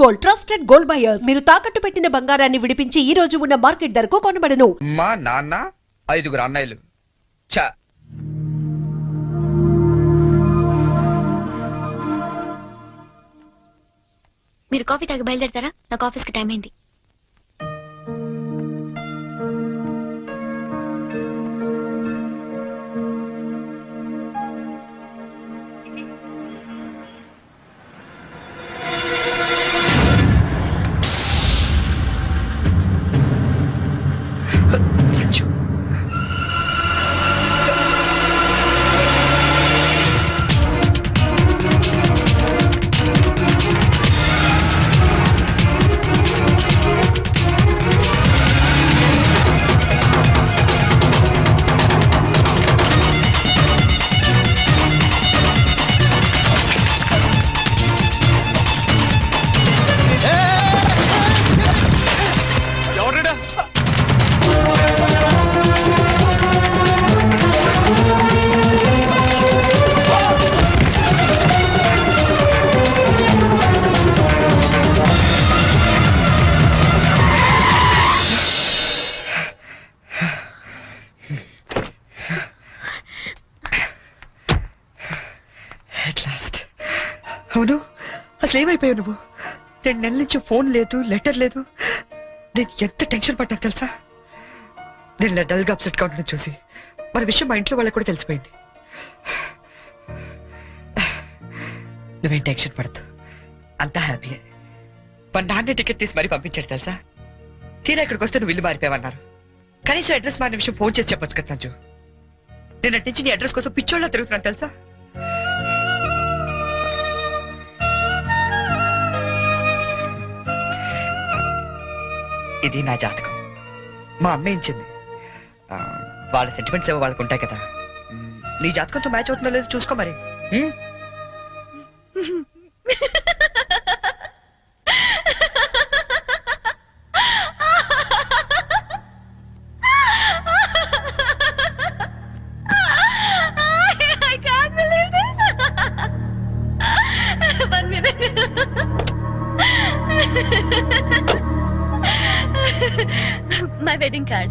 Gold, trusted gold buyers. మీరు తాకట్టు పెట్టిన బంగారాన్ని విడిపించి ఈ రోజు ఉన్న మార్కెట్ ధరకు కొనబడను. మా నాన్న 5 అన్నయ్యలు. చ మీరు కాఫీ తాగి బయలుదేరతారా? నాకు ఆఫీస్కి టైం అయింది. సంచు అవును, అసలు ఏమైపోయావు నువ్వు? 2 నెలల నుంచి ఫోన్ లేదు, లెటర్ లేదు. నేను ఎంత టెన్షన్ పడ్డా తెలుసా? నేను డల్గా అప్సెట్ గా ఉండడం చూసి మన విషయం మా ఇంట్లో వాళ్ళకి కూడా తెలిసిపోయింది. నువ్వేం టెన్షన్ పడద్దు, అంతా హ్యాపీయే. మా నాన్న టికెట్ తీసి మరీ పంపించాడు తెలుసా? తీరా ఇక్కడికి వస్తే నువ్వు ఇల్లు మారిపోయావన్నారు. కనీసం అడ్రస్ మారిన విషయం ఫోన్ చేసి చెప్పొచ్చు కదా సంజు. నేను అటు నుంచి నీ అడ్రస్ కోసం పిచ్చోళ్ళ తిరుగుతున్నాను తెలుసా? ఇది నా జాతకం, మా అమ్మ ఇచ్చింది. వాళ్ళ సెంటిమెంట్స్ ఏవో వాళ్ళకు ఉంటాయి కదా. నీ జాతకంతో మ్యాచ్ అవుతుందో లేదో చూసుకో మరి. My wedding card.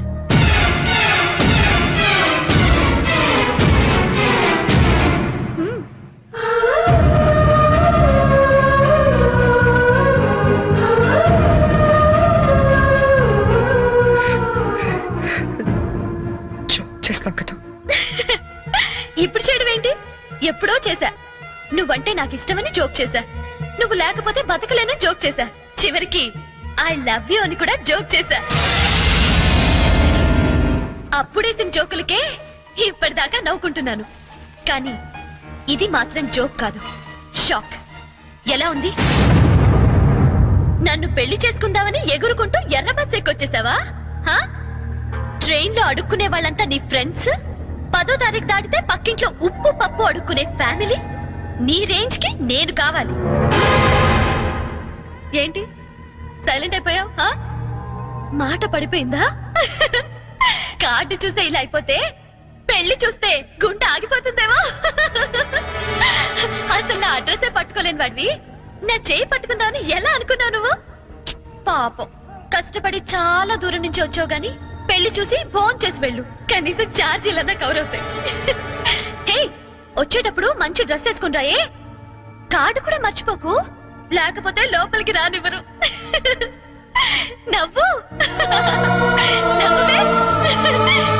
చేస్తాం కదా. ఇప్పుడు చేయడం ఏంటి? ఎప్పుడో చేశా. నువ్వంటే నాకు ఇష్టమని జోక్ చేశా. నువ్వు లేకపోతే బతకలేనని జోక్ చేశా. చివరికి ఐ లవ్ యూ అని కూడా జోక్ చేశా. అప్పుడేసిన జోకులకే ఇప్పటిదాకా నవ్వుకుంటున్నాను. కానీ ఇది మాత్రం జోక్ కాదు, షాక్. ఎలా ఉంది? నన్ను పెళ్లి చేసుకుందామని ఎగురుకుంటూ ఎర్ర బస్ ఎక్కొచ్చేసావా? ట్రైన్ లో అడుక్కునే వాళ్ళంతా నీ ఫ్రెండ్స్, 10వ తారీఖు దాటితే పక్కింట్లో ఉప్పు పప్పు అడుక్కునే ఫ్యామిలీ. నీ రేంజ్ కి నేను కావాలి. ఏంటి సైలెంట్ అయిపోయావు? మాట పడిపోయిందా? కార్డు చూసే ఇలా అయిపోతే పెళ్లి చూస్తే గుండె ఆగిపోతుందేమో. అసలు నా అడ్రస్ పట్టుకోలేని వాడివి నా చేయి పట్టుకుందామని ఎలా అనుకున్నావు నువ్వు? పాపం, కష్టపడి చాలా దూరం నుంచి వచ్చావు గాని పెళ్లి చూసి ఫోన్ చేసి వెళ్ళు, కనీసం ఛార్జీలన్నా కవర్ అవుతాయి. హే, వచ్చేటప్పుడు మంచి డ్రెస్ వేసుకుని రాయే. కార్డు కూడా మర్చిపోకు, లేకపోతే లోపలికి రానివ్వరు. నవ్వు నవ్వే.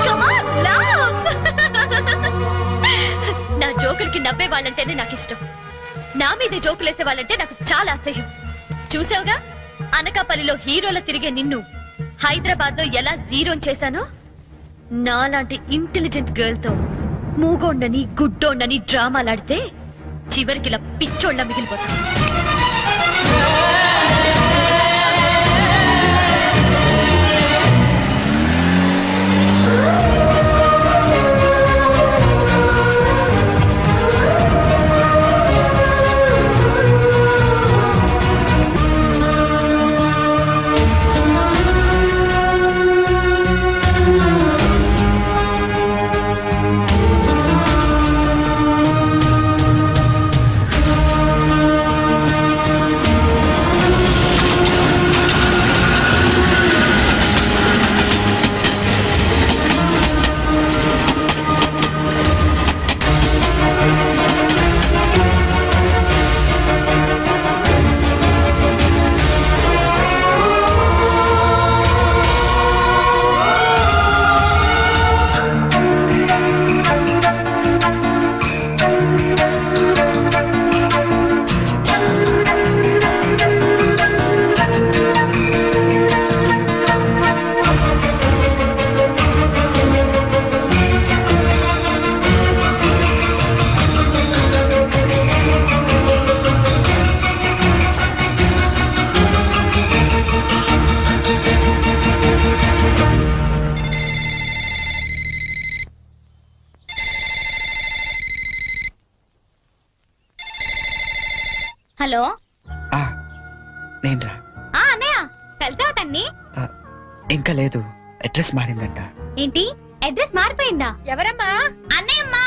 Come on, laugh. నా జోకులకి నవ్వే వాళ్ళంటేనే నాకు ఇష్టం. నా మీద జోకులేసే వాళ్ళంటే నాకు చాలా అసహ్యం. చూసావుగా, అనకాపల్లిలో హీరోల తిరిగే నిన్ను హైదరాబాద్ లో ఎలా జీరో చేశానో. నాలాంటి ఇంటెలిజెంట్ గర్ల్ తో మూగోండని గుడ్డోండని డ్రామాలాడితే చివరికి ఇలా పిచ్చోళ్ళ మిగిలిపోతాను. హలో ఆ, నేనురా. అన్నయ్య కలిసావా తన్ని? ఇంకా లేదు, అడ్రస్ మారిందంట. ఏంటి అడ్రస్ మారిపోయిందా? ఎవరమ్మా? అన్నయ్యమ్మా.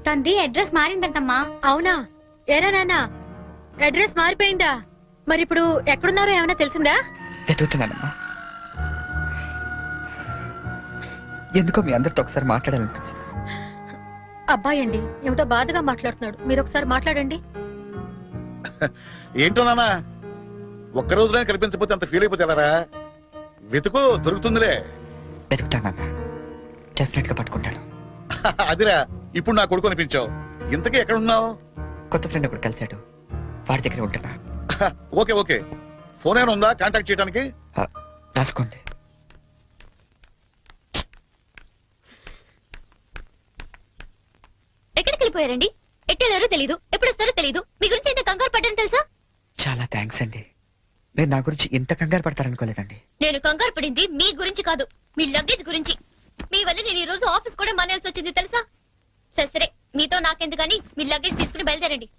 తంది అడ్రస్ మారిందంటమ్మా. అవునా? ఏనా నాన్న, అడ్రస్ మారిపోయిందా? మరి ఇప్పుడు ఎక్కడున్నారో ఏమైనా తెలిసిందా? వెతుకుతున్నానమ్మా. ఎందుకో మీ అందరితో ఒకసారి మాట్లాడాలనిపించింది. అబ్బాయి అండి ఏమిటో బాధగా మాట్లాడుతున్నాడు, మీరు ఒకసారి మాట్లాడండి. ఏంటో నాన్న, ఒక్క రోజులైనా కనిపించకపోతే అంత ఫీల్ అయిపోతే ఎలారా? వెతుకు, దొరుకుతుందిలే. వెతుకుతానన్నా, డెఫినెట్ గా పట్టుకుంటాను. అదిరా, ఇప్పుడు నా కొడుకు అనిపించావు. ఇంతకీ ఎక్కడ ఉన్నావు? కొత్త ఫ్రెండ్ ఒకటి కలిశాడు, వాడి దగ్గర ఉంటున్నా. ఓకే ఓకే, ఫోన్ ఏమైనా ఉందా కాంటాక్ట్ చేయడానికి? రాసుకోండి. ఎక్కడికి వెళ్ళిపోయారండి? ఎట్టెళ్ళారో తెలీదు, ఎప్పుడు వస్తారో తెలీదు. మీ గురించి ఇంత కంగారు పడ్డాను తెలుసా? చాలా థ్యాంక్స్ అండి. మీరు నా గురించి ఇంత కంగారు పడతారనుకోలేదండి. నేను కంగారు పడింది మీ గురించి కాదు, మీ లగేజ్ గురించి. మీ వల్ల నేను ఈ రోజు ఆఫీస్ కూడా మానేయాల్సి వచ్చింది తెలుసా? సరే సరే, మీతో నాకెందుకని మీ లగేజ్ తీసుకుని బయలుదేరండి.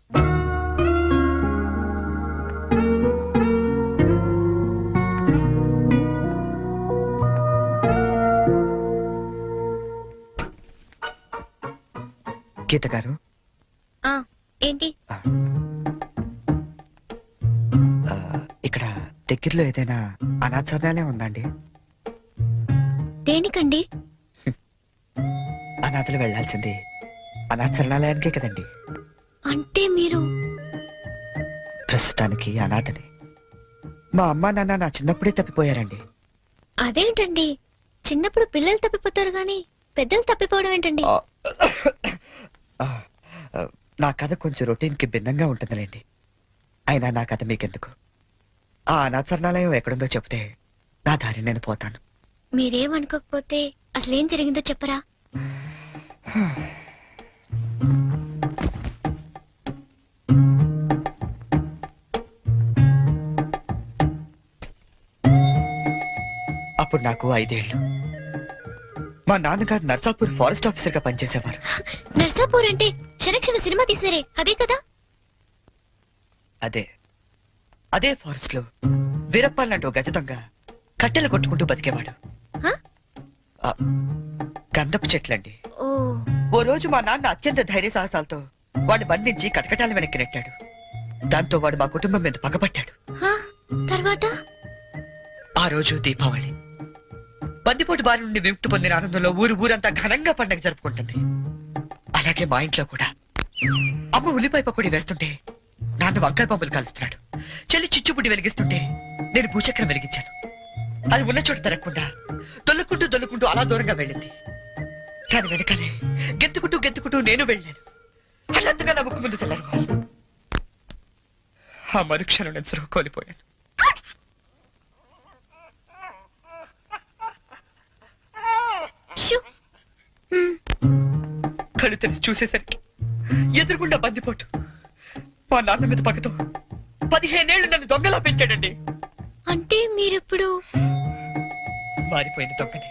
గీత గారు, ఏంటి? ఇక్కడ దగ్గరలో ఏదైనా అనాథాలయం ఉందండి? దేనికండి? అనాథలు వెళ్లాల్సింది అనాథరణాలయానికే కదండి. అంటే మీరు ప్రస్తుతానికి అనాథని. మా అమ్మా నాన్న నా చిన్నప్పుడే తప్పిపోయారండి. అదేంటండి, చిన్నప్పుడు పిల్లలు తప్పిపోతారు గాని పెద్దలు తప్పిపోవడం ఏంటండి? నా కథ కొంచెం రొటీన్ కి భిన్నంగా ఉంటుందిలేండి. అయినా నా కథ మీకెందుకు? ఆ అనాథరణాలయం ఎక్కడుందో చెప్తే నా దారి నేను పోతాను. మీరేమనుకోకపోతే అసలేం జరిగిందో చెప్పరా? అప్పుడు నాకు 5 ఏళ్ళు. మా నాన్నగారు నర్సాపూర్ ఫారెస్ట్ ఆఫీసర్ గా పనిచేసేవారు. నర్సాపూర్ అంటే క్షణక్షణ సినిమా తీసారే అదే కదా? అదే ఫారెస్ట్ లో వీరప్పలాంటి ఓ గజ దొంగ కట్టెలు కొట్టుకుంటూ బతికేవాడు. హ? గంధపు చెట్లండి. ఓ ఓ రోజు మా నాన్న అత్యంత ధైర్య సాహసాలతో వాడిని బంధించి కటకటాల వెనక్కి నెట్టాడు. దాంతో వాడు మా కుటుంబం మీద పగపట్టాడు. హ? తర్వాత? ఆ రోజు దీపావళి. బందిపోటు బారి నుండి విముక్తి పొందిన ఆనందంలో ఊరంతా ఘనంగా పండగ జరుపుకుంటుంది. అలాగే మా ఇంట్లో కూడా అమ్మ ఉల్లిపాయ పకోడీ వేస్తుంటే నాన్న వంకాయ పంపులు కాలుస్తున్నాడు. చెల్లి చిచ్చుబుడ్డి వెలిగిస్తుంటే నేను భూచక్రం వెలిగించాను. అది ఉన్న చోట తిరగకుండా దొల్లుకుంటూ అలా దూరంగా వెళ్ళింది. దాని వెనకాలే గెత్తుకుంటూ నేను వెళ్ళాను. అన్నంతగా నా ముక్కు ముందు చల్లారు. ఆ మరుక్షణం నేను సురుగు కోల్పోయాను. షూ. కళ్ళు తెరిచి చూసేసరికి ఎదురుగుండా బందిపోటు. మా నాన్న మీద పక్కతో 15 ఏళ్లు నన్ను దొంగలా పెంచాడండి. అంటే మీరిప్పుడు మారిపోయిన దొంగని.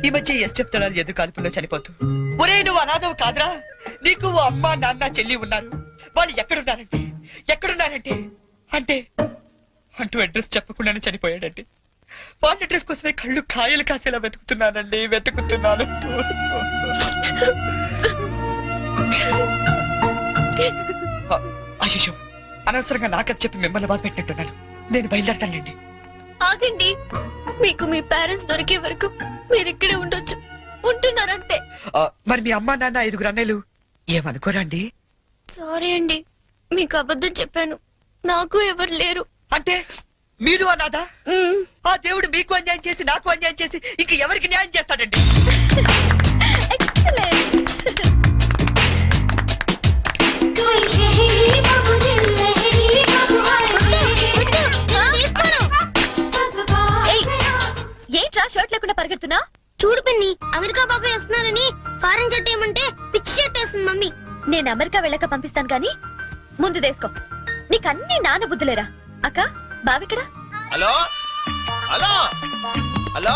ఈ మధ్య ఎస్టెఫ్ దళాలు ఎదురు కాల్పుల్లో చనిపోతూ, ఒరే నువ్వు అనాథవు కాదురా, నీకు ఓ అమ్మ నాన్న చెల్లి ఉన్నారు, వాళ్ళు ఎక్కడున్నారంటే అంటే అంటూ అడ్రస్ చెప్పకుండానే చనిపోయాడండి. వాళ్ళ అడ్రస్ కోసమే కళ్ళు కాయలు కాసేలా వెతుకుతున్నాను. అశిషు, అనవసరంగా నాకది చెప్పి మిమ్మల్ని బాధ పెట్టినట్టున్నాను. నేను బయలుదేరతానండి. ఆగండి, మీకు మీ పేరెంట్స్ దొరికే వరకు మీరు ఇక్కడే ఉండొచ్చు. ఉంటున్నారంతే. మరి మీ అమ్మా నాన్న 5 అన్నయ్యలు ఏమనుకోరండి? సారీ అండి, మీకు అబద్ధం చెప్పాను. నాకు ఎవరు లేరు. అంటే మీరు అనాథ? ఆ దేవుడు మీకు అన్యాయం చేసి నాకు అన్యాయం చేసి ఇంక ఎవరికి న్యాయం చేస్తాడండి? ఏంట్రా షర్ట్ లేకుండా పరిగెడుతున్నా? చూడు పిన్ని, అమెరికా బాబాయ్ వస్తున్నారని ఫారెన్ షర్ట్ ఏమంటే పిచ్చి షర్ట్ వేస్తుంది మమ్మీ. నేను అమెరికా వెళ్ళక పంపిస్తాను గాని ముందు దేసుకో. నీకన్నీ నాన్న బుద్ధులేరా? అక్క బావిక్కడ? హలో హలో హలో,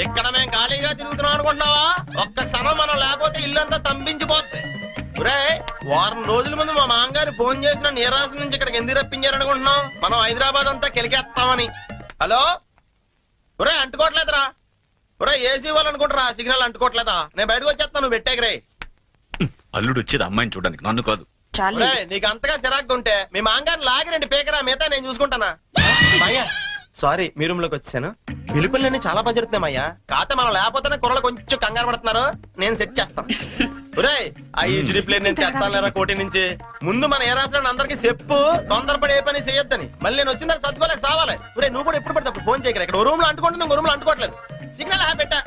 ఇక్కడ మేము ఖాళీగా తిరుగుతున్నాం అనుకుంటున్నావా? ఒక్క క్షణం మనం లేకపోతే ఇల్లంతా తంపించిపోద్ది. ఒరేయ్, వారం రోజుల ముందు మా మామగారు ఫోన్ చేసిన ఏ రాష్ట్రం నుంచి ఇక్కడికి ఎందుకు రప్పించారనుకుంటున్నాం? మనం హైదరాబాద్ అంతా కెలికేస్తామని. హలో ఒరే, అంటుకోవట్లేదురా. ఒరే, ఏసీ వాళ్ళు అనుకుంటారా సిగ్నల్ అంటుకోవట్లేదా? నేను బయటకు వచ్చేస్తాను, నువ్వు పెట్టేకరే. అల్లుడు వచ్చేది అమ్మాయిని చూడడానికి, నన్ను కాదు. ఒరేయ్, నీకు అంతగా చిరాకు ఉంటే మీ మామగారిని లాగిరండి పేకరా, మిగతా నేను చూసుకుంటానా. సారీ, మీ రూమ్ లోకి వచ్చాను. పిలుపులన్నీ చాలా బాగా జరుగుతున్నామయ్యా. కాకపోతే మనం లేకపోతేనే కుర్రలు కొంచెం కంగారు పడుతున్నారు. నేను సెట్ చేస్తాను. ఒరేయ్, ఆ ఈజీ ప్లేన్ నేను తెస్తానులేరా కోటి నుంచి. ముందు మన ఏ రాష్ట్రాన్ని అందరికీ చెప్పు, తొందరపడి ఏ పని చేయొద్దని. మళ్ళీ నేను వచ్చిన తర్వాత సర్దుకోలేక సావాలి. ఒరేయ్, నువ్వు కూడా ఎప్పుడు పడితే అప్పుడు ఫోన్ చేయగలరు. ఇక్కడ రూమ్ లో అంటుకుంటుంది, ఇంకో రూమ్ లో అంటుకోవట్లేదు. సిగ్నల్ పెట్టా.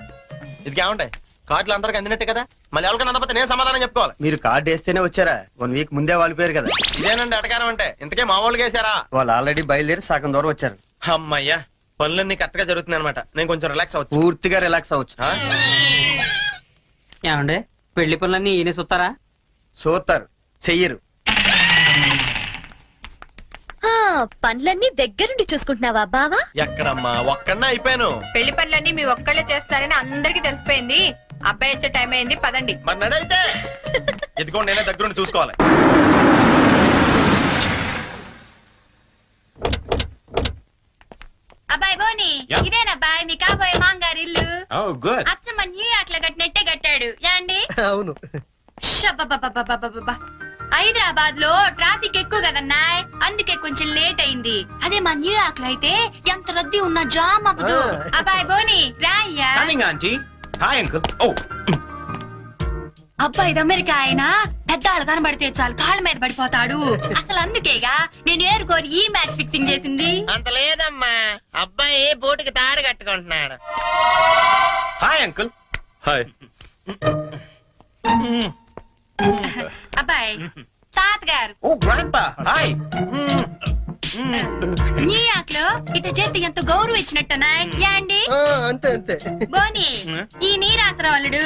ఇది ఏముంటాయి, కార్డులు అందరికి అందినట్టే కదా. మళ్ళీ ఎవరికైనా అందకపోతే నేను సమాధానం చెప్పుకోవాలి. మీరు కార్డు వేస్తేనే వచ్చారా? 1 వీక్ ముందే వాళ్ళు పేరు కదా. ఇదేనండి అటకారం అంటే. ఇంతకే మా వాళ్ళు వేసారా? వాళ్ళు ఆల్రెడీ బయలుదేరి సగం దూరం వచ్చారు. అమ్మయ్యా, పనులన్నీ కరెక్ట్ గా జరుగుతున్నాయి అనమాట. నేను కొంచెం రిలాక్స్ అవచ్చు. పూర్తిగా రిలాక్స్ అవ్వచ్చు. ఏమండే పెళ్లి పనులన్నీ ఈయన చూస్తారా? చూస్తారు, చెయ్యరు. పనులన్నీ దగ్గరుండి చూసుకుంటున్నావా బావా? ఎక్కడమ్మా, ఒక్కడనే అయిపోయాను. పెళ్లి పనులన్నీ మీ ఒక్కళ్ళే చేస్తారని అందరికి తెలిసిపోయింది. అబ్బాయి వచ్చే టైం అయింది, పదండి. మరి నడైతే ఇదిగోండి, నేనే దగ్గరుండి చూసుకోవాలి. అబ్బాయి బోని, ఇదేనబ్బాయి మీ కాబోయే మాంగారి ఇల్లు. అచ్చమ్మ న్యూయార్క్ లో కట్టినట్టే కట్టాడు యాండి. అవును. హైదరాబాద్ లో ట్రాఫిక్ ఎక్కువ కదన్నాయ్, అందుకే కొంచెం లేట్ అయింది. అదే మా న్యూయార్క్ లో అయితే ఎంత రద్దీ ఉన్నా జామ్ అవ్వదు. అబ్బాయి బోని రాయ్యా. అబ్బాయి ఇది అమెరికా ఆయన, పెద్దాళ్ళు కనబడితే చాలు కాళ్ళ మీద పడిపోతాడు. అసలు అందుకేగా నేను ఏరుకోరి ఈ మ్యాచ్ ఫిక్సింగ్ చేసింది. అంత లేదమ్మా, అబ్బాయి బోటుకి తాడు కట్టుకుంటున్నాడు. Hi uncle. హాయ్. అబ్బాయి తాతగారు ఓ గ్రాండ్పా. హాయ్. న్యూయార్క్ లో ఇట చేతి ఎంత గౌరవం ఇచ్చినట్టనా యాండి. అంతే అంతే. బోని, ఈ నీరాసరాలుడు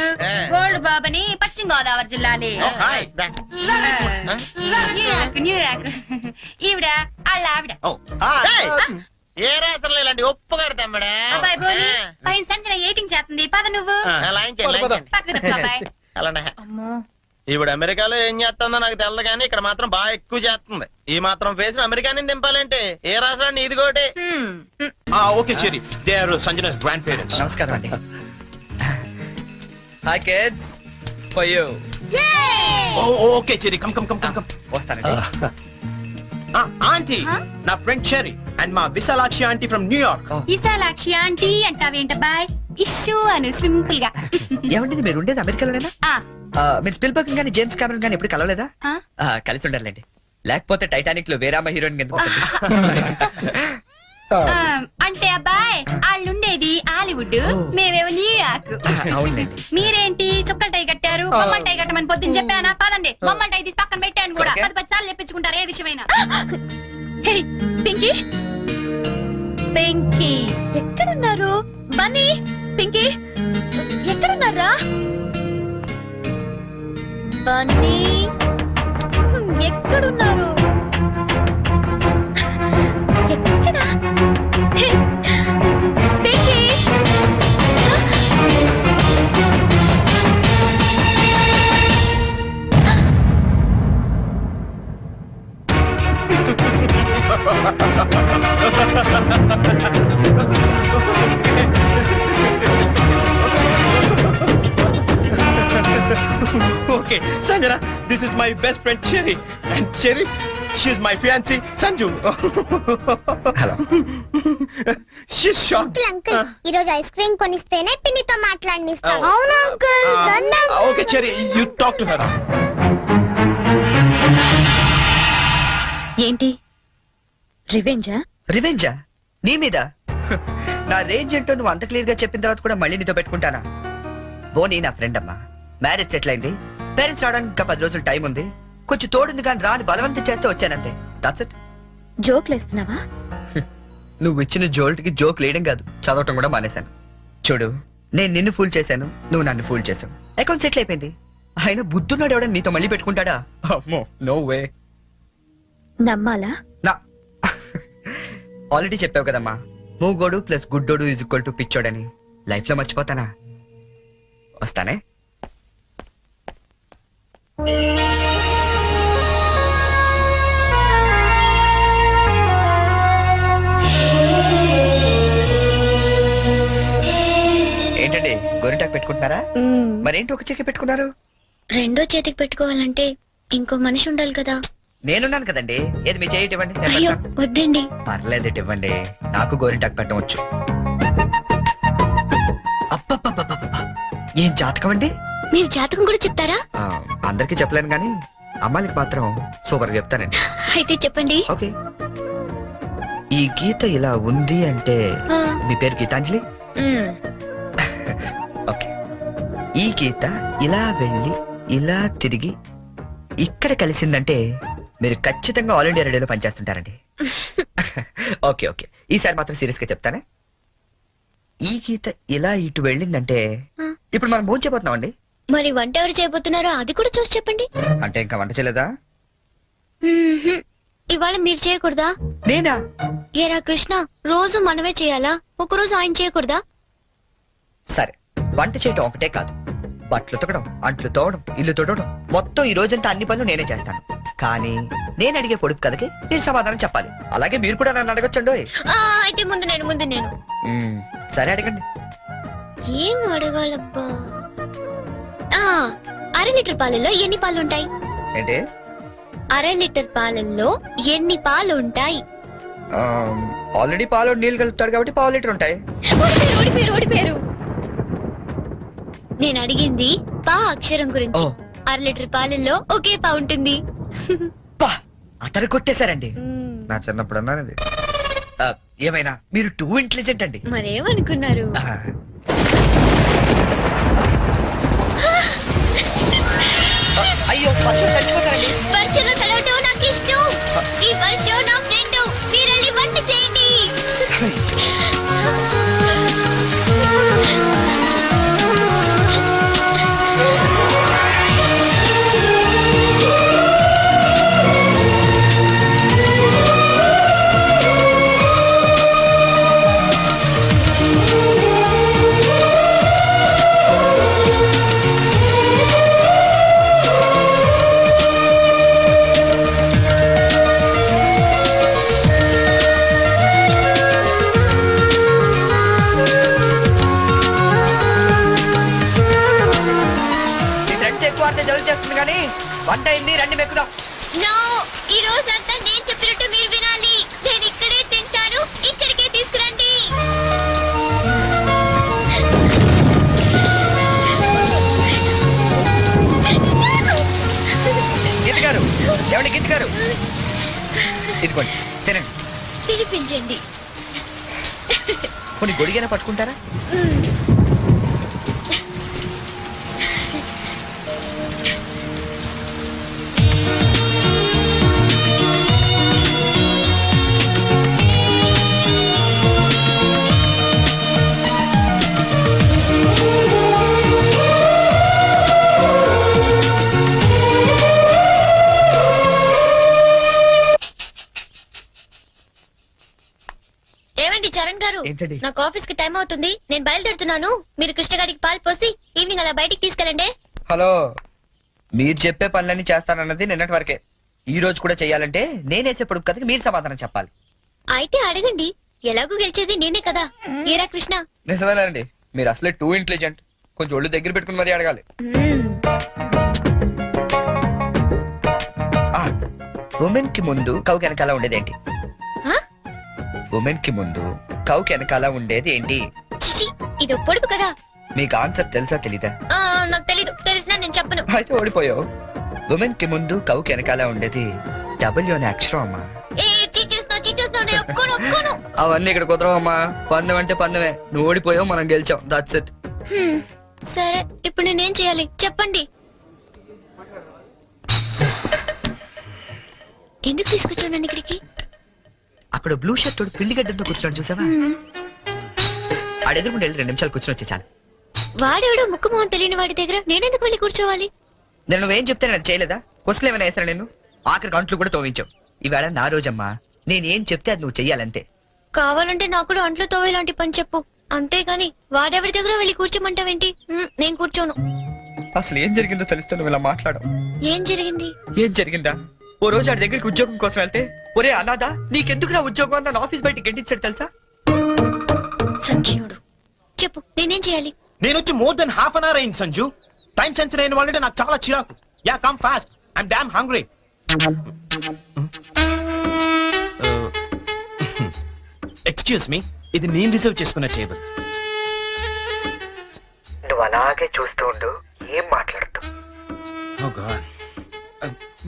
గోల్డ్ బాబని పశ్చిమ గోదావరి జిల్లాలే. న్యూయార్క్ ఈవిడ వాళ్ళ ఆవిడ. ఏ రాసరం ఇలాంటి ఒప్పుగారు తమ్ముడా. అబ్బాయి బోని, పైన సంచన ఎయిటింగ్ చేస్తుంది, పద నువ్వు పక్కకు తప్పు అబ్బాయి. అమ్మో, ఇప్పుడు అమెరికాలో ఏం చేస్తుందో నాకు తెలదు కానీ ఇక్కడ మాత్రం బాగా ఎక్కువ చేస్తుంది. ఈ మాత్రం ఫేస్ అమెరికాని దింపాలంటే ఏ రాష్ట్రాన్ని ఇదిగోటి. Okay Cherry, they are Sanjana's grandparents. నమస్కారం అండి. Hi kids, for you. Okay Cherry, come come come come come. వస్తానండి. ఆంటీ, నా ఫ్రెండ్ చెరీ అండ్ మా Vishalakshi aunty from New York. Vishalakshi aunty అంటావేంటబ్బాయ్? ఇష్యూ అను సింపుల్ గా. ఏమండి మీరు ఉండేది అమెరికాలోనేనా? ఆ, మీరు స్పిల్బర్గ్ గానీ జేమ్స్ కెమెరన్ గానీ ఎప్పుడు కలవలేదా? కలిసి ఉండాలండి, లేకపోతే టైటానిక్ లో వేరామ హీరోయిన్ ఎందుకు? అంటే అబ్బాయి వాళ్ళుండేది హాలీవుడ్, మేమేమో న్యూయార్క్. అవునండి. మీరేంటి చుక్కల టై కట్టారు? బొమ్మల టై కట్టమని పొద్దున్న చెప్పానా? పదండి, బొమ్మల టై తీసి పక్కన పెట్టాను కూడా. 10 సార్లు చెప్పించుకుంటారు ఏ విషయమైనా. హే, పింకీ, పింకీ ఎక్కడున్నారు? బన్నీ, పింకీ ఎక్కడున్నారా? బన్నీ ఎక్కడున్నారు? ఎక్కడా? హే, Pinky. Okay, Sanjana, this is my best friend Cherry, and Cherry, she's my fiancée Sanju. Hello. She's shocked. Uncle ఈ రోజు ఐస్ క్రీమ్ కొనిస్తేనే పిన్నితో మాట్లాడనిస్తాను. అవునా అంకుల్? రండి uncle. Okay, Cherry, you talk to her. ఏంటి రివెంజా? రివెంజా? నీ మీద? నా రేంజ్ ఏంటో నువ్వు అంత క్లియర్ గా చెప్పిన తర్వాత కూడా మళ్ళీ నీతో పెట్టుకుంటానా? బోని నా ఫ్రెండ్ అమ్మా, మ్యారేజ్ సెటిల్ అయింది, పేరెంట్స్ రావడానికి ఇంకా 10 రోజులు టైం ఉంది, కొంచెం తోడుంది కానీ రాని బలవంతం చేస్తే వచ్చానంతే. That's it. జోక్లు వేస్తున్నావా? నువ్వు ఇచ్చిన జోల్ట్కి జోక్ లేయడం కాదు, చదవటం కూడా మానేశాను. చూడు, నేను నిన్ను ఫూల్ చేశాను, నువ్వు నన్ను ఫూల్ చేశావు, అకౌంట్ సెటిల్ అయిపోయింది. ఆయన బుద్ధున్నాడు ఎవడని నీతో మళ్ళీ పెట్టుకుంటాడా? No way. నమ్మాలా? నా ఆల్రెడీ చెప్పావు కదమ్మా, మూగోడు ప్లస్ గుడ్డోడు ఈజ్ ఈక్వల్ టు పిచ్చోడని. లైఫ్ లో మర్చిపోతానా? వస్తానే. గోరింటాకు పెట్టుకుంటున్నారా? మరేంటి ఒక చెక్కి పెట్టుకున్నారు? రెండో చేతికి పెట్టుకోవాలంటే ఇంకో మనిషి ఉండాలి కదా. నేనున్నాను కదండి. ఏది మీ చేయి ఇవ్వండి, నేను అయ్యో పెడతాను. వద్దండి. పర్లేదు ఇవ్వండి, నాకు గోరింటాకు పెట్టవచ్చు. అబ్బబ్బబ్బబ్బబ్బ, ఏం జాతకం అండి? మీరు జాతకం కూడా చెప్తారా? అందరికీ చెప్పలేను కానీ అమ్మాయికి మాత్రం సూపర్ చెప్తానండి. అయితే చెప్పండి. ఓకే, ఈ గీత ఇలా ఉంది అంటే ఆ, మీ పేరు గీతాంజలి? మ్, ఓకే, ఈ గీత ఇలా వెళ్ళి ఇలా తిరిగి ఇక్కడ కలిసిందంటే మీరు ఖచ్చితంగా ఆల్ ఇండియా రేడియోలో పనిచేస్తుంటారండి. ఓకే ఓకే, ఈసారి మాత్రం సీరియస్ గా చెప్తానే. ఈ గీత ఇలా ఇటు వెళ్ళిందంటే ఆ. ఇప్పుడు మనం భోజనం చేయబోతున్నామండి. మరి వంట ఎవరు చేయబోతున్నారో అది కూడా చూసి చెప్పండి. అంటే ఇంకా వంట చేయలేదా? మ్మ్హ్మ్. ఇవాళ మీరు చేయకూడదా? నేనా? ఏరా కృష్ణ, రోజు మనమే చేయాలా? ఒకరోజు ఆయన చేయకూడదా? సరే, వంట చేయటం ఒకటే కాదు, బట్టలు ఉతకడం, అంట్లు తోవడం, ఇల్లు తోడడం, మొత్తం ఈ రోజంతా అన్ని పనులు నేనే చేస్తాను. కానీ నేను అడిగే పొడుపు కథకి నేను సమాధానం చెప్పాలి. అలాగే మీరు కూడా నన్ను అడగొచ్చండి. ఆ, అయితే ముందు నేను సరే అడగండి. ఏం అడగాలబ్బా? ఆ, 1/2 లీటర్ పాలల్లో ఎన్ని పాలు ఉంటాయి? ఏంటి? 1/2 లీటర్ పాలల్లో ఎన్ని పాలు ఉంటాయి? ఆల్రెడీ పాలు నీళ్ళు కలుపుతాడు కాబట్టి పావు లీటర్ ఉంటాయి. ఓడిపోయారు. నేను అడిగింది పా అక్షరం గురించి. 1/2 లీటర్ పాలల్లో ఒకే పా ఉంటుంది. పా, అతను కొట్టేశారండి. నా చిన్నప్పుడు అన్నాను. ఏమైనా మీరు టూ ఇంటెలిజెంట్ అండి. మరేమనుకున్నారు? అయ్యో, వర్షం తడిచిపోతారండి. వర్షంలో తడవటం నాకు ఇష్టం. ఈ వర్షం నా ఫ్రెండ్. మీరెళ్ళి వంట చేయండి. మీ ఫ్రెండ్స్ ఎక్కువ అంటే జలుబు చేస్తుంది కానీ వంట అయింది, రండి మెక్కుదాం. నో, ఈ రోజంతా నేను చెప్పినట్టు మీరు వినాలి. నేను ఇక్కడే తింటాను, ఇక్కడికే తీసుకురండి. గీత గారు, ఏమండి గీత గారు, ఇదిగోండి తినండి. తినిపించండి. కొన్ని గొడిగైనా పట్టుకుంటారా? ఏమండి చరణ్ గారు, ఏంటండి? నాకు ఆఫీస్ కి టైం అవుతుంది. నేను బయలుదేరుతున్నాను. మీరు కృష్ణ గారికి పాలు పోసి ఈవినింగ్ అలా బయటికి తీసుకెళ్ళండి. హలో, మీరు చెప్పే పనులన్నీ చేస్తానన్నది నిన్నటి వరకే. ఈ రోజు కూడా చెయ్యాలంటే నేనేసే పొడుపు కథకి మీరు సమాధానం చెప్పాలి. అయితే అడగండి, ఎలాగూ గెలిచేది నేనే కదా. ఏరా కృష్ణ? నిజమేనండి, మీరు అసలే టూ ఇంటెలిజెంట్. కొంచెం ఒళ్ళు దగ్గర పెట్టుకుని మరీ అడగాలి. మ్మ్. ఉమెన్ కి ముందు కౌకి వెనకాల ఉండేది ఏంటి? ఆ? ఉమెన్ కి ముందు కౌకి వెనకాల ఉండేది ఏంటి? చిచి, ఇది పొడుపు కదా. మీకు ఆన్సర్ తెలుసా తెలీదా? ఆ, నాకు తెలీదు. తెలిసినా నేను చెప్పను. అయితే ఓడిపోయావు. ఉమెన్ కి ముందు కౌకి వెనకాల ఉండేది డబ్ల్యూ అనే అక్షరం అమ్మా. ఏ చీచేస్తున్నావు, నేను ఒప్పుకోను. అవన్నీ ఇక్కడ కుదరవమ్మా. పందెం అంటే పందెమే. నువ్వు ఓడిపోయావు, మనం గెలిచాం. That's it. హ్మ్, సరే, ఇప్పుడు నేనేం చేయాలి చెప్పండి. ఎందుకు తీసుకొచ్చాను ఇక్కడికి? అక్కడ బ్లూ షర్ట్ తోడు పిల్లి గడ్డంతో కూర్చోండి, చూసావా? హ్మ్, ఆడెదురుకుంటే 2 నిమిషాలు కూర్చొని వచ్చే చాలు. వాడెవడో ముక్కు మొహం తెలియని వాడి దగ్గర నేనెందుకు వెళ్ళి కూర్చోవాలి? నేను నువ్వేం చెప్తే నేను చేయలేదా? క్వశ్చన్ ఏమైనా వేసాను నేను? ఆఖరికి అంట్లు కూడా తోవించావు. ఈవేళ నా రోజమ్మా, నేనేం చెప్తే అది నువ్వు చెయ్యాలంతే. కావాలంటే నాకు కూడా అంట్లు తోవేలాంటి పని చెప్పు. అంతేగాని వాడెవడి దగ్గర వెళ్ళి కూర్చోమంటావేంటి? నేను కూర్చోను. అసలు ఏం జరిగిందో తెలిస్తే నువ్వు ఇలా మాట్లాడవు. ఏం జరిగింది? ఏం జరిగిందా? ఓ రోజు ఆడి దగ్గరికి ఉద్యోగం కోసం వెళ్తే, ఒరే అనాథా, నీకెందుకు నా ఉద్యోగం అని నన్ను ఆఫీస్ బయటికి గెంటించాడు తెలుసా? సంచినుడు, చెప్పు నేనేం చేయాలి? నేను వచ్చి more than half an hour అయింది సంజు. టైం సెన్స్ అయిన వాళ్ళంటే నాకు చాలా చిరాకు. Yeah come fast, I'm damn hungry. Excuse me, ఇది నేను రిజర్వ్ చేసుకున్న టేబుల్. నువ్వు అలాగే చూస్తూ ఉండు, ఏం మాట్లాడుతూ.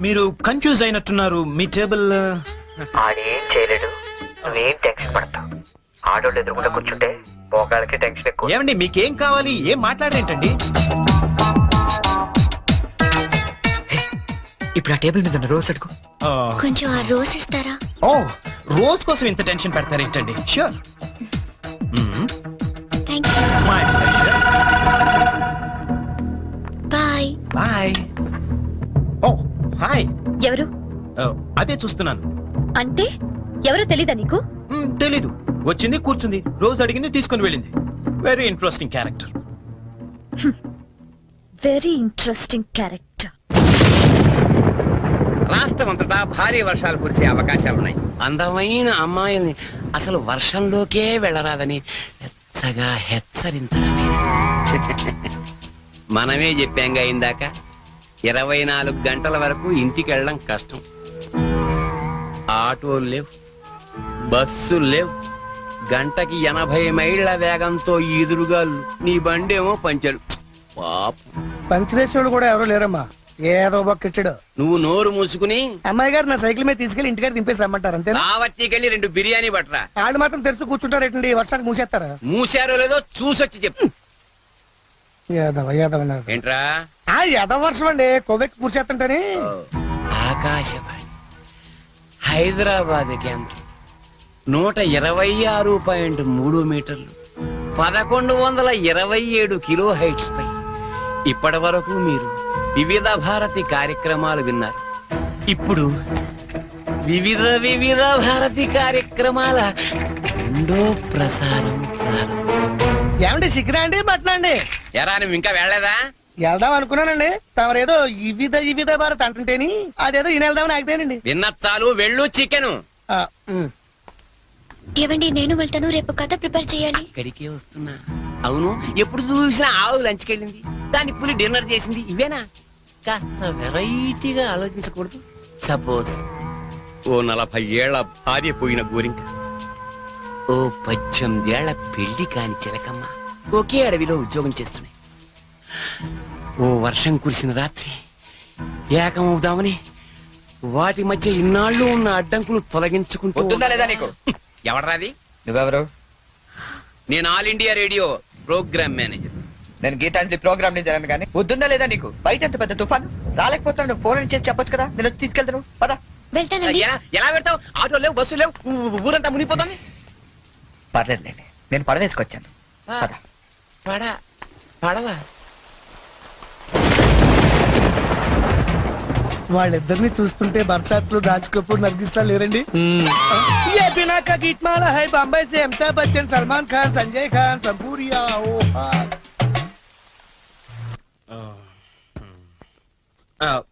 మీరు కన్ఫ్యూజ్ అయినట్టున్నారు. మీ టేబుల్ ఆడేం చేయలేడు, నువ్వేం టెన్షన్ పడతావు. ఆడోళ్ళు ఎదురుకుండా కూర్చుంటే మోకాళ్ళకి టెన్షన్ ఎక్కువ. ఏమండి, మీకేం కావాలి? ఏం మాట్లాడేంటండి? ఇప్పుడు ఆ టేబుల్ మీద ఉన్న రోజ్ అడుగు. కొంచెం ఆ రోజ్ ఇస్తారా? ఓ, రోజ్ కోసం ఇంత టెన్షన్ పెడతారేంటండి? Sure. Thank you. My pleasure. Bye. Bye. ఓ హాయ్. ఎవరు? అదే చూస్తున్నాను. అంటే ఎవరో తెలీదా నీకు? తెలీదు. వచ్చింది, కూర్చుంది, రోజు అడిగింది, తీసుకుని వెళ్ళింది. Very interesting character. Very interesting character. రాష్ట్రం అంతటా భారీ వర్షాలు కురిసే అవకాశాలున్నాయి. అందమైన అమ్మాయిల్ని అసలు వర్షంలోకే వెళ్ళరాదని వెచ్చగా హెచ్చరించడమే. మనమే చెప్పాంగా ఇందాక, 24 గంటల వరకు ఇంటికి వెళ్ళడం కష్టం. ఆటోలు లేవు, బస్సులు లేవు, గంటకి 80 మైళ్ళ వేగంతో ఎదురుగాళ్ళు, నీ బండేమో పంచరు. పాపం, పంచలేశ్వరుడు కూడా ఎవరో లేరమ్మా, ఏదో బొక్కిచ్చాడు. నువ్వు నోరు మూసుకుని అమ్మాయి గారు నా సైకిల్ మీద తీసుకెళ్లి ఇంటికాడ దింపేసి రమ్మంటారు అంతే. వచ్చేకెళ్ళి 2 బిర్యానీ పట్టరా. ఆడు మాత్రం తెరుచు కూర్చుంటారేటండి, వర్షానికి మూసేస్తారా? మూసారో లేదో చూసొచ్చి చెప్పు. ఏంట్రా? ఏదో వర్షం అండి, కొవ్వెక్కి కూర్చేస్తుంటని. ఆకాశవాణి హైదరాబాద్ కేంద్రం 126.3 మీటర్లు, 1127 కిలో హైట్స్ పై ఇప్పటి వరకు మీరు వివిధ భారతి కార్యక్రమాలు విన్నారు. ఇప్పుడు వివిధ భారతి కార్యక్రమాల 2వ ప్రసారం ప్రారంభం. ఏమండి సిగ్గురా అండి, మటనా అండి? ఎరా, నువ్వు ఇంకా వెళ్ళలేదా? వెళ్దాం అనుకున్నానండి, తమరేదో వివిధ భారత్ అంటుంటేని అదేదో ఈయన వెళ్దామని ఆగిపోయానండి. విన్న చాలు, వెళ్ళు. చికెను ఏవండి, నేను వెళ్తాను. రేపు కథ ప్రిపేర్ చేయాలి. ఇక్కడికే వస్తున్నా. అవును, ఎప్పుడు చూసినా ఆవు లంచ్కి వెళ్ళింది, దాని పులి డిన్నర్ చేసింది, ఇవేనా? కాస్త వెరైటీగా ఆలోచించకూడదు? సపోజ్ ఓ 40 ఏళ్ల భార్య పోయిన గోరింక, ఓ 18 ఏళ్ల పెళ్లి కాని చిలకమ్మ ఒకే అడవిలో ఉద్యోగం చేస్తున్నాయి. ఓ వర్షం కురిసిన రాత్రి ఏకమవుదామని వాటి మధ్య ఇన్నాళ్ళు ఉన్న అడ్డంకులు తొలగించుకుంటూ. లేదా నీకు? ఎవడరాది? నువ్వెవరు? నేను All India Radio programme manager. నేను గీతాంజలి ప్రోగ్రామ్ నుంచి జరగను కానీ వద్దుందా లేదా నీకు? బయట ఎంత పెద్ద తుఫాను, రాలేకపోతున్నాడు, ఫోన్ చేసి చెప్పొచ్చు కదా, నేను వచ్చి తీసుకెళ్తాను. పదా. వెళ్తానండి. ఎలా పెడతావు? ఆటో లేవు, బస్సు లేవు, ఊరంతా మునిగిపోతుంది. పర్లేదులేండి, నేను పడవేసుకొచ్చాను. పద. పడవా? వాళ్ళిద్దరిని చూస్తుంటే బర్సాత్లు, రాజ్ కపూర్, నర్గిస్లా లేరండి? ये बिना का गीतमाला है बॉम्बे से अमिताभ बच्चन, सलमान खान, संजय खान, संपूरिया.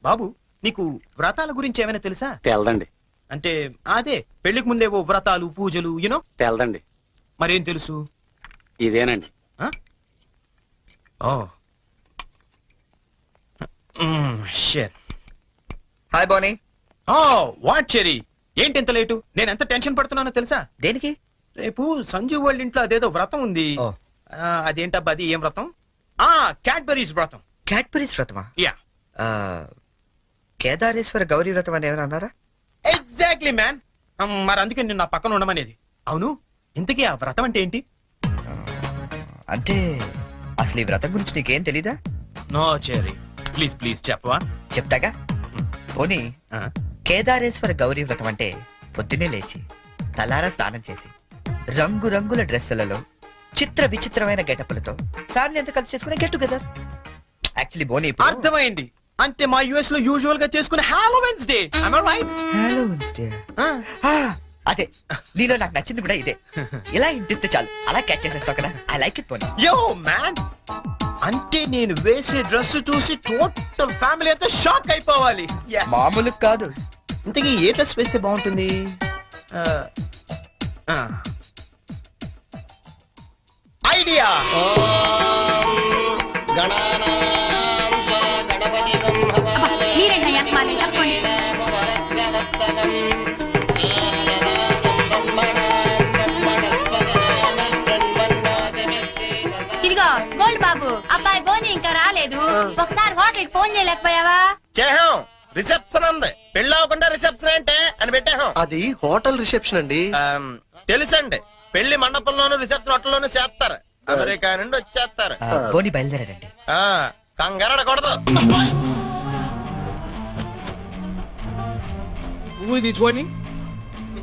బాబు, నీకు వ్రతాల గురించి ఏమైనా తెలుసా? తెల్దండి. అంటే అదే పెళ్లికి ముందేవో వ్రతాలు, పూజలు, యూనో. తెల్దండి. మరేం తెలుసు? ఇదేనండి. హాయ్ బోనీ. వాట్ చెరీ, ఏంటి ఎంత లేటు? నేను ఎంత టెన్షన్ పడుతున్నానో తెలుసా? దేనికి? రేపు సంజు వాళ్ళ ఇంట్లో అదేదో వ్రతం ఉంది. ఓ. అదేంటబ్బా, అది ఏం వ్రతం? క్యాడ్బరీస్ వ్రతం. క్యాడ్బరీస్ వ్రతమా? యా, కేదారేశ్వర గౌరీ వ్రతం అని ఏమైనా అన్నారా? Exactly man. మరి అందుకే నేను నా పక్కన ఉండమనేది. అవును, ఇంతకీ ఆ వ్రతం అంటే ఏంటి? అంటే అసలు ఈ వ్రతం గురించి నీకేం తెలీదా? నో చెరీ, ప్లీజ్ ప్లీజ్ చెప్పవా? చెప్తాగా. పోనీ, కేదారేశ్వర గౌరీ వ్రతం అంటే పొద్దున్నే లేచి తలారా స్నానం చేసి రంగురంగుల డ్రెస్సులలో చిత్ర విచిత్రమైన గెటప్పులతో ఫ్యామిలీ అంతా కలిసి చేసుకునే గెట్ టుగెదర్. యాక్చువల్లీ బోనీ, అర్థమైంది. అంటే మా యుఎస్ లో యూజువల్ గా చేసుకునే Halloween's day. am I right? Halloween's day. అదే, నీలో నాకు నచ్చింది కూడా ఇదే. ఇలా ఇంటిస్తే చాలు, అలా క్యాచ్ చేసేస్తావు కదా. ఐ లైక్ ఇట్ పోనీ. యో మ్యాన్, అంటే నేను వేసే డ్రెస్ చూసి టోటల్ ఫ్యామిలీ అంతా షాక్ అయిపోవాలి. మామూలు కాదు. ఇంతకీ ఏ డ్రెస్ వేస్తే బాగుంటుంది? ఐడియా. అబ్బాయి బోని ఇంకా రాలేదు ఒకసారి హోటల్ కి ఫోన్ చేయలేకపోయావా చేహాం రిసెప్షన్ ఉంది పెళ్లి అవ్వకుండా రిసెప్షన్ అంటే అని పెట్టాం అది హోటల్ రిసెప్షన్ అండి. తెలుసండి పెళ్లి మండపంలోను రిసెప్షన్ హోటల్లోనూ చేస్తారు అమెరికా నుండి వచ్చేస్తారు బోని బయలుదేరాడండి. కంగారడకూడదు. Who is this one?